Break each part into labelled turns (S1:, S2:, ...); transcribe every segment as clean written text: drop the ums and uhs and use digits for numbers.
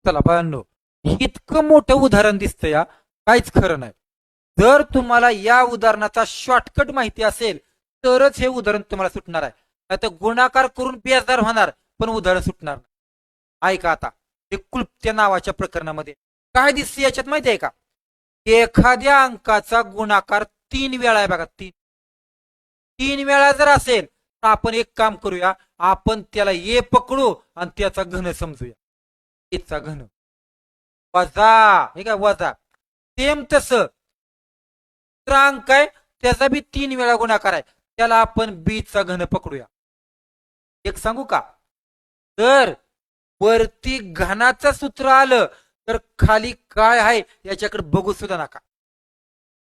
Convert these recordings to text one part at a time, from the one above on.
S1: चला बाळांनो, इतकं मोठं उदाहरण दिसतं या, काहीच खरं नाही. जर तुम्हाला या उदाहरणाचा शॉर्टकट माहिती असेल तरच हे उदाहरण तुम्हाला सुटणार आहे. नाहीतर गुणाकार करून बेजार होणार पण उदाहरण सुटणार नाही. ऐका आता, ते क्लृप्त्या नावाच्या प्रकरणामध्ये काय दिसते याच्यात माहिती आहे का? एखाद्या अंकाचा गुणाकार 3 वेळा आहे बघा. 3 वेळा जर असेल तर आपण एक काम करूया, आपण त्याला ए पकडू आणि त्याचा घन समजूया. एचा घन वजा, हे काय वजा. सेम तस अंक आहे, त्याचा बी 3 वेळा गुणाकार आहे, त्याला आपण बी चा घन पकडूया. एक सांगू का? तर वरती घनाचं सूत्र आलं तर खाली काय आहे याच्याकडे बघू सुद्धा नका.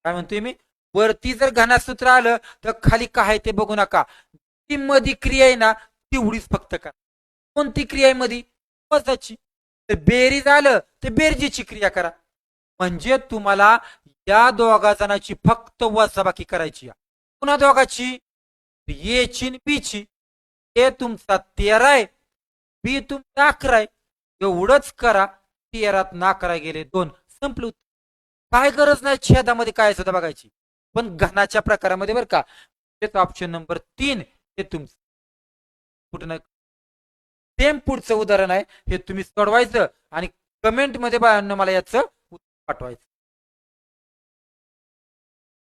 S1: काय म्हणतोय मी? वरती जर घनाचं सूत्र आलं तर खाली काय आहे ते बघू नका. ती मध्ये क्रिया आहे ना, तेवढीच फक्त करा. कोणती क्रिया आहे मध्ये? वजाची. तर बेरीज आलं तर बेरजेची क्रिया करा. म्हणजे तुम्हाला या दोघा जणांची फक्त वजाबाकी करायची. पुन्हा दोघाची, ए ची बी ची. ए तुमचा 13 आहे, बी तुमचा 11 आहे. एवढंच करा. 13त 11 गेले 2, संपलं. काय गरज नाही छेदामध्ये काय सुद्धा बघायची. पण घनाच्या प्रकारामध्ये बरं का, तेच ऑप्शन नंबर 3 हे तुमचं कुठं नाही. सेम पुढचं उदाहरण आहे, हे तुम्ही सोडवायचं आणि कमेंट मध्ये मला याचं उत्तर पाठवायचं.